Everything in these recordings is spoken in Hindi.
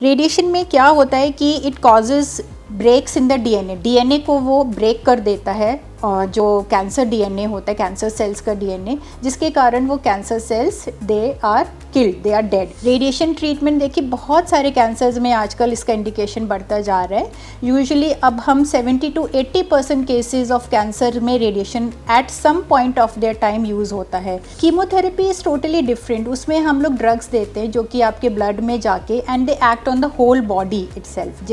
रेडिएशन में क्या होता है कि it causes breaks in the DNA. DNA को वो ब्रेक कर देता है, जो कैंसर डीएनए होता है, कैंसर सेल्स का डीएनए, जिसके कारण वो cancer cells they are killed, they are dead. Radiation treatment देखिए बहुत सारे कैंसर्स में आजकल इसका इंडिकेशन बढ़ता जा रहा है। यूजुअली अब हम 70 to 80% केसेस ऑफ कैंसर में radiation at some point of their time use होता है। Chemotherapy is totally different. उसमें हम लोग ड्रग्स देते हैं जो कि आपके ब्लड में जाके and they act on the whole body itself,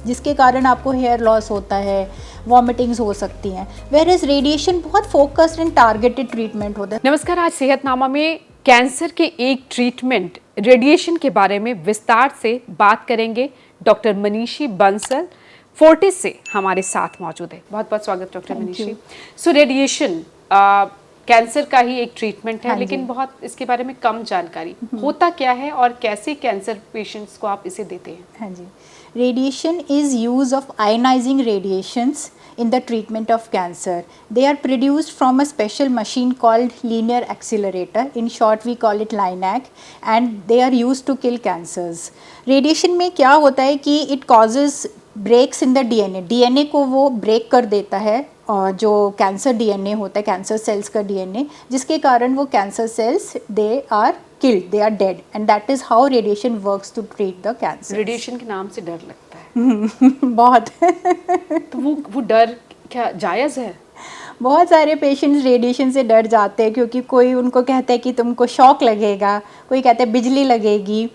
जिसके कारण आपको हेयर लॉस होता है, वॉमिटिंग्स हो सकती हैं। वेयरएज रेडिएशन बहुत फोकस्ड एंड टारगेटेड ट्रीटमेंट होता है। नमस्कार, आज सेहतनामा में कैंसर के एक ट्रीटमेंट रेडिएशन के बारे में विस्तार से बात करेंगे। डॉक्टर मनीषी बंसल फोर्टिस से हमारे साथ मौजूद है। बहुत बहुत स्वागत डॉक्टर मनीषी। सो रेडिएशन कैंसर का ही एक ट्रीटमेंट है, लेकिन बहुत इसके बारे में कम जानकारी। होता क्या है और कैसे कैंसर पेशेंट्स को आप इसे देते हैं? हाँ जी, radiation is use of ionizing radiations in the treatment of cancer. They are produced from a special machine called linear accelerator. In short, we call it LINAC, and they are used to kill cancers. Radiation में क्या होता है कि it causes breaks in the DNA. DNA को वो break कर देता है, जो कैंसर डीएनए होता है, कैंसर सेल्स का डीएनए, जिसके कारण वो cancer cells they are killed, they are dead, and that is how radiation works to treat the cancer. Radiation के नाम से डर लगता है बहुत तो वो डर क्या जायज़ है? बहुत सारे पेशेंट्स रेडिएशन से डर जाते हैं क्योंकि कोई उनको कहता है कि तुमको शॉक लगेगा, कोई कहता है बिजली लगेगी,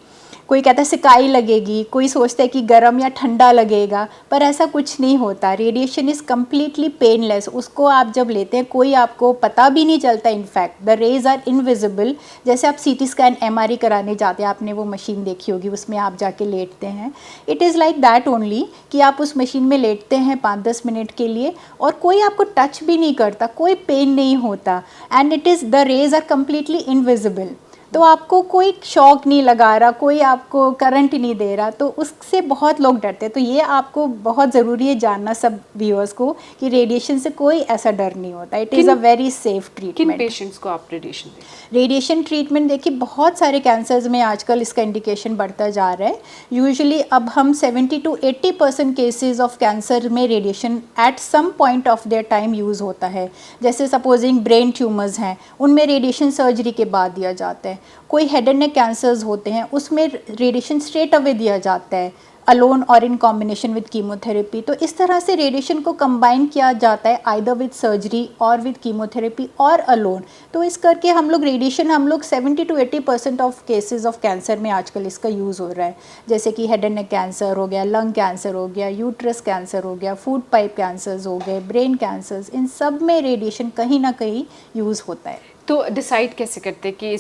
कोई कहता है सिकाई लगेगी, कोई सोचता है कि गर्म या ठंडा लगेगा, पर ऐसा कुछ नहीं होता। Radiation is completely painless. उसको आप जब लेते हैं कोई आपको पता भी नहीं चलता। In fact the rays are invisible. जैसे आप सीटी स्कैन एमआरआई कराने जाते हैं, आपने वो मशीन देखी होगी, उसमें आप जाके लेटते हैं। It is like that only कि आप उस मशीन में लेटते हैं 5-10 मिनट के लिए और कोई आपको टच भी नहीं करता, कोई पेन नहीं होता, and it is the rays are completely invisible. तो आपको कोई शॉक नहीं लगा रहा, कोई आपको करंट नहीं दे रहा, तो उससे बहुत लोग डरते हैं। तो ये आपको बहुत ज़रूरी है जानना सब व्यूअर्स को कि रेडिएशन से कोई ऐसा डर नहीं होता। It is a very safe treatment. किन पेशेंट्स को आप रेडिएशन देते हैं? रेडिएशन ट्रीटमेंट देखिए बहुत सारे कैंसर्स में आजकल इसका इंडिकेशन बढ़ता जा रहा है। यूजुअली अब हम 70 to 80% केसेस ऑफ कैंसर में radiation at some point of their time use होता है। जैसे सपोजिंग ब्रेन ट्यूमर्स हैं, उनमें रेडिएशन सर्जरी के बाद दिया जाता है। कोई हेड एंड नेक कैंसर्स होते हैं, उसमें रेडिएशन स्ट्रेट अवे दिया जाता है, अलोन और इन कॉम्बिनेशन विद कीमोथेरेपी। तो इस तरह से रेडिएशन को कंबाइन किया जाता है आइदर विद सर्जरी और विद कीमोथेरेपी और अलोन। तो इस करके हम लोग 70 to 80% of cases of cancer में आजकल इसका यूज़ हो रहा है। जैसे कि हेड एंड नेक कैंसर हो गया, लंग कैंसर हो गया, यूट्रस कैंसर हो गया, फूड पाइप कैंसर्स हो गए, ब्रेन कैंसर्स, इन सब में रेडिएशन कहीं ना कहीं यूज़ होता है। तो डिसाइड कैसे करते हैं कि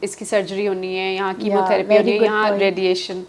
इसकी सर्जरी होनी है, यहाँ कीमोथेरेपी होनी है, यहाँ radiation?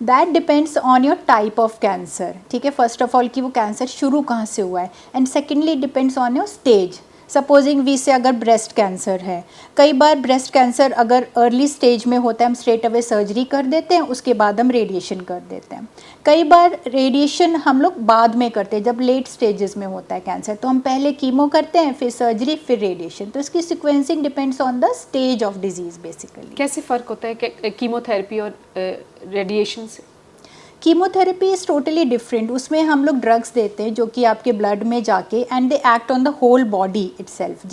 That depends on your type of cancer. ठीक है, फर्स्ट ऑफ ऑल कि वो कैंसर शुरू कहाँ से हुआ है, and secondly depends on your stage. Supposing we say अगर ब्रेस्ट कैंसर है, कई बार ब्रेस्ट कैंसर अगर अर्ली स्टेज में होता है हम स्ट्रेट अवे सर्जरी कर देते हैं, उसके बाद हम रेडिएशन कर देते हैं। कई बार रेडिएशन हम लोग बाद में करते हैं, जब लेट स्टेजेस में होता है कैंसर, तो हम पहले कीमो करते हैं, फिर सर्जरी, फिर रेडिएशन। तो इसकी sequencing depends on the stage of disease basically. कैसे फ़र्क होता है कीमोथेरेपी और रेडिएशन से? Chemotherapy is totally different. उसमें हम लोग ड्रग्स देते हैं जो कि आपके ब्लड में जाके and they act on the whole body itself,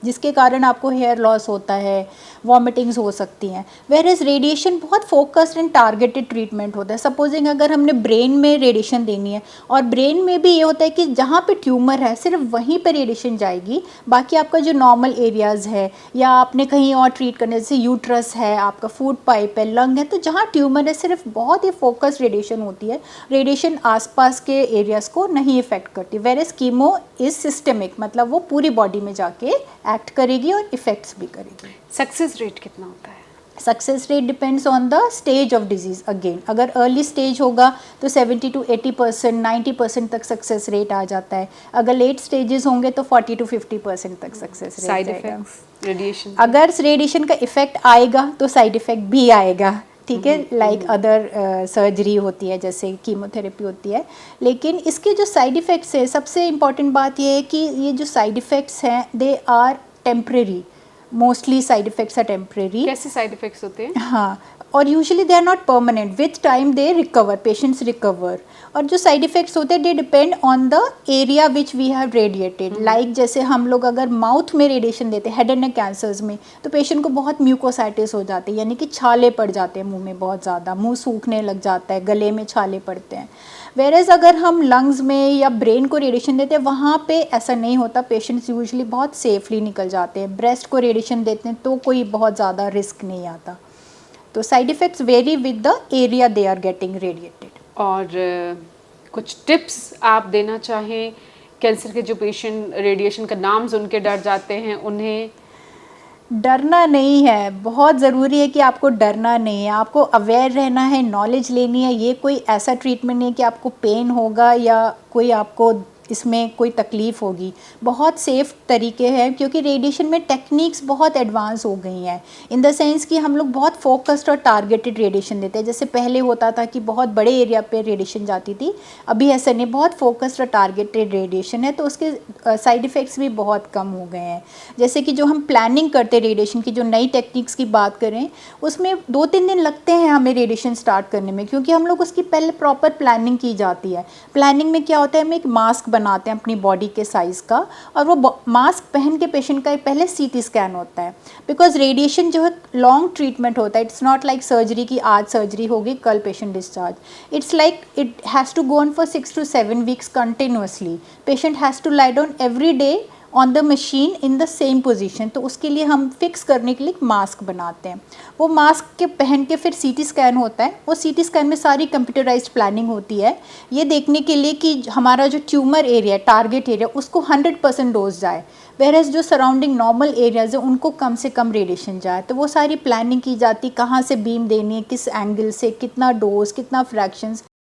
जिसके कारण आपको हेयर लॉस होता है, वॉमिटिंग्स हो सकती हैं। वेयरएज रेडिएशन बहुत फोकस्ड एंड टारगेटेड ट्रीटमेंट होता है। सपोजिंग अगर हमने ब्रेन में रेडिएशन देनी है, और ब्रेन में भी ये होता है कि जहाँ पे ट्यूमर है सिर्फ वहीं पर रेडिएशन जाएगी, बाकी आपका जो नॉर्मल एरियाज़ है या आपने कहीं और ट्रीट करने, जैसे यूट्रस है, आपका फूड पाइप है, लंग है, तो जहाँ ट्यूमर है सिर्फ बहुत ही फोकस्ड रेडिएशन होती है। रेडिएशन आसपास के एरियाज़ को नहीं इफेक्ट करती। वेयरएज कीमो इज़ सिस्टमिक, मतलब वो पूरी बॉडी में जाके एक्ट करेगी और इफ़ेक्ट्स भी करेगी। सक्सेस रेट कितना होता है? Success rate depends on the stage of disease. Again अगर अर्ली स्टेज होगा तो 70 to 80%, 90% तक सक्सेस रेट आ जाता है। अगर लेट स्टेजेस होंगे तो 40 to 50% तक success rate. Side effects radiation? अगर रेडिएशन का इफेक्ट आएगा तो साइड इफेक्ट भी आएगा। ठीक है, लाइक अदर सर्जरी होती है, जैसे कीमोथेरेपी होती है। लेकिन इसके जो साइड इफ़ेक्ट्स है, सबसे इम्पॉर्टेंट बात यह है कि ये जो साइड इफ़ेक्ट्स हैं they are temporary. Mostly side effects are temporary. कैसे साइड इफ़ेक्ट्स होते हैं? हाँ, और usually they are not permanent, with time they recover, patients recover. और जो साइड इफ़ेक्ट्स होते हैं they depend on the area which we have radiated. Like जैसे हम लोग अगर माउथ में रेडिएशन देते हैं हेड एंड नेक कैंसर्स में, तो पेशेंट को बहुत म्यूकोसाइटिस हो जाती है, यानी कि छाले पड़ जाते हैं मुंह में, बहुत ज़्यादा मुंह सूखने लग जाता है, गले में छाले पड़ते हैं। वेरेज अगर हम लंग्स में या ब्रेन को रेडिएशन देते हैं वहाँ पे ऐसा नहीं होता, पेशेंट्स यूजुअली बहुत सेफली निकल जाते हैं। ब्रेस्ट को रेडिएशन देते हैं तो कोई बहुत ज़्यादा रिस्क नहीं आता। तो side effects vary with the area they are getting radiated. और कुछ टिप्स आप देना चाहें कैंसर के जो पेशेंट रेडिएशन का नाम सुन के डर जाते हैं, उन्हें? डरना नहीं है, बहुत ज़रूरी है कि आपको डरना नहीं है, आपको अवेयर रहना है, नॉलेज लेनी है। ये कोई ऐसा ट्रीटमेंट नहीं है कि आपको पेन होगा या कोई आपको इसमें कोई तकलीफ़ होगी। बहुत सेफ़ तरीके हैं क्योंकि रेडिएशन में टेक्निक्स बहुत एडवांस हो गई हैं, इन द सेंस कि हम लोग बहुत फोकस्ड और टारगेटेड रेडिएशन देते हैं। जैसे पहले होता था कि बहुत बड़े एरिया पे रेडिएशन जाती थी, अभी ऐसा नहीं, बहुत फोकस्ड और टारगेटेड रेडिएशन है, तो उसके साइड इफ़ेक्ट्स भी बहुत कम हो गए हैं। जैसे कि जो हम प्लानिंग करते रेडिएशन की, जो नई टेक्निक्स की बात करें, उसमें 2-3 दिन लगते हैं हमें रेडिएशन स्टार्ट करने में, क्योंकि हम लोग उसकी पहले प्रॉपर प्लानिंग की जाती है। प्लानिंग में क्या होता है, हम एक मास्क बनाते हैं अपनी बॉडी के साइज़ का, और वो मास्क पहन के पेशेंट का पहले सीटी स्कैन होता है, बिकॉज रेडिएशन जो है लॉन्ग ट्रीटमेंट होता है। इट्स नॉट लाइक सर्जरी की आज सर्जरी होगी कल patient discharge. It's like it has to go on for 6 to 7 weeks continuously. Patient has to lie down every day on the machine in the same position. तो उसके लिए हम फिक्स करने के लिए एक मास्क बनाते हैं। वो मास्क के पहन के फिर सीटी स्कैन होता है। वो सीटी स्कैन में सारी कंप्यूटराइज्ड प्लानिंग होती है, ये देखने के लिए कि हमारा जो ट्यूमर एरिया टारगेट एरिया उसको 100% डोज जाए, वेरएज जो सराउंडिंग नॉर्मल एरियाज है उनको कम से कम रेडिएशन जाए। तो वो सारी प्लानिंग की जाती, कहाँ से बीम देनी है, किस एंगल से, कितना डोज, कितना फ्रैक्शंस,